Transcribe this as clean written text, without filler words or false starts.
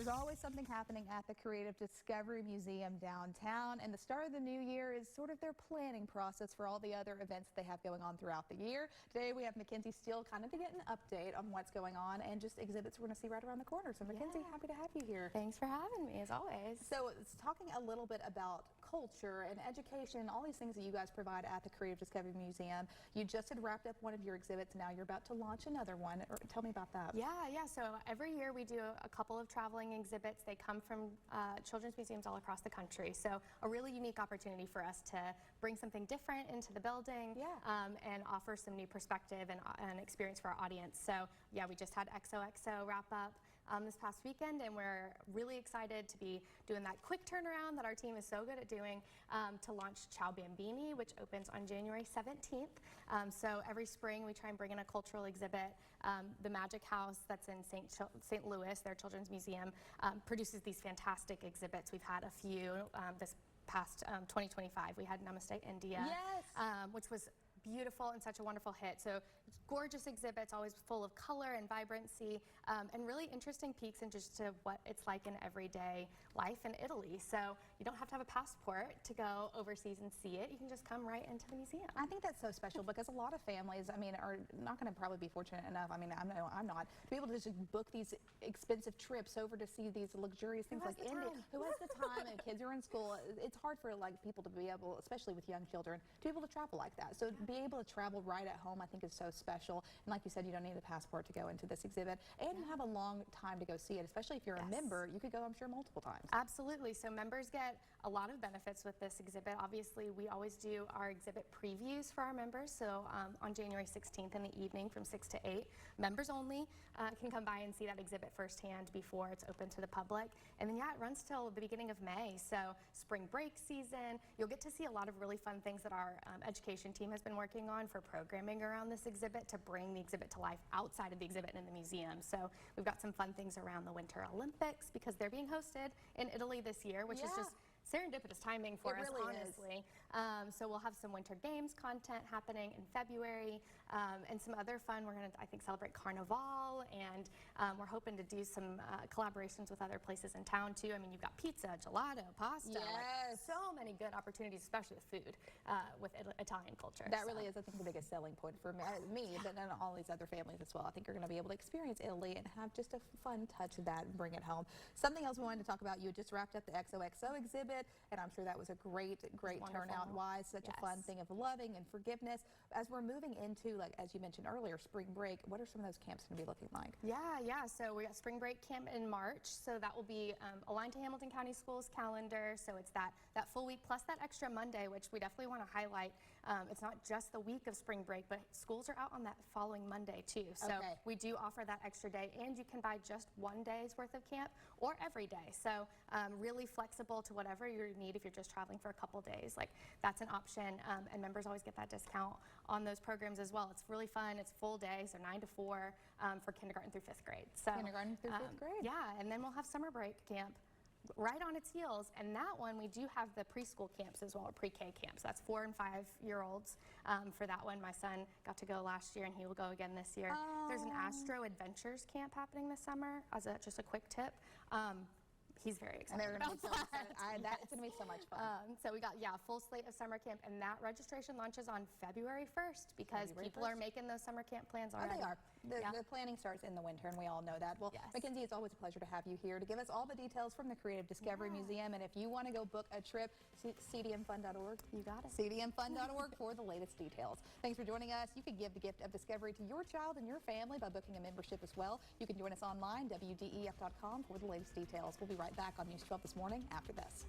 There's always something happening at the Creative Discovery Museum downtown, and the start of the new year is sort of their planning process for all the other events they have going on throughout the year. Today we have Mackenzie Steele kind of to get an update on what's going on and just exhibits we're going to see right around the corner. So Mackenzie, happy to have you here. Thanks for having me, as always. So it's talking a little bit about culture and education, all these things that you guys provide at the Creative Discovery Museum. You just had wrapped up one of your exhibits, now you're about to launch another one. Tell me about that. Yeah. So every year we do a couple of traveling exhibits. They come from children's museums all across the country. So a really unique opportunity for us to bring something different into the building and offer some new perspective and experience for our audience. So yeah, we just had XOXO wrap up this past weekend, and we're really excited to be doing that quick turnaround that our team is so good at doing to launch Ciao Bambini, which opens on January 17th. So every spring we try and bring in a cultural exhibit. The Magic House that's in St. Louis, their children's museum, produces these fantastic exhibits. We've had a few this past 2025. We had Namaste India, which was beautiful and such a wonderful hit. So gorgeous exhibits, always full of color and vibrancy, and really interesting peeks into just what it's like in everyday life in Italy. So you don't have to have a passport to go overseas and see it. You can just come right into the museum. I think that's so special because a lot of families, I mean, are not going to probably be fortunate enough. I mean, I'm not to be able to just book these expensive trips over to see these luxurious things like India. Who has the time? And kids are in school. It's hard for people to be able, especially with young children, to be able to travel like that. So be able to travel right at home, I think, is so special. And like you said, you don't need a passport to go into this exhibit, and you have a long time to go see it, especially if you're a member. You could go, I'm sure, multiple times. Absolutely. So members get a lot of benefits with this exhibit. Obviously, we always do our exhibit previews for our members. So on January 16th in the evening from 6 to 8, members only can come by and see that exhibit firsthand before it's open to the public. And then, yeah, it runs till the beginning of May. So spring break season, you'll get to see a lot of really fun things that our education team has been working on for programming around this exhibit to bring the exhibit to life outside of the exhibit and in the museum. So we've got some fun things around the Winter Olympics because they're being hosted in Italy this year, which is just serendipitous timing for us, really honestly. So we'll have some Winter Games content happening in February and some other fun. We're going to, I think, celebrate Carnival, and we're hoping to do some collaborations with other places in town, too. I mean, you've got pizza, gelato, pasta, like, so many good opportunities, especially with food, with Italian culture. That really is, I think, the biggest selling point for me but then all these other families as well. I think you're going to be able to experience Italy and have just a fun touch of that and bring it home. Something else we wanted to talk about, you just wrapped up the XOXO exhibit, and I'm sure that was a great turnout-wise, such a fun thing of loving and forgiveness. As we're moving into, like as you mentioned earlier, spring break, what are some of those camps going to be looking like? Yeah. So we got spring break camp in March, so that will be aligned to Hamilton County Schools calendar. So it's that full week plus that extra Monday, which we definitely want to highlight. It's not just the week of spring break, but schools are out on that following Monday too. So we do offer that extra day, and you can buy just one day's worth of camp or every day. So really flexible to whatever you need. If you're just traveling for a couple days, like that's an option, and members always get that discount on those programs as well. It's really fun. It's full day, so 9 to 4 for kindergarten through 5th grade. So kindergarten through 5th grade. Yeah, and then we'll have summer break camp right on its heels, and that one we do have the preschool camps as well, or pre-K camps. That's 4- and 5-year-olds for that one. My son got to go last year, and he will go again this year. There's an Astro Adventures camp happening this summer. As just a quick tip. He's very excited. And it's going to be so much fun. So we got, full slate of summer camp, and that registration launches on February 1st because people are making those summer camp plans already. They are. The planning starts in the winter, and we all know that. Well, Mackenzie, it's always a pleasure to have you here to give us all the details from the Creative Discovery Museum. And if you want to go book a trip, cdmfun.org. You got it. cdmfun.org for the latest details. Thanks for joining us. You can give the gift of discovery to your child and your family by booking a membership as well. You can join us online, wdef.com, for the latest details. We'll be right back on News 12 this morning after this.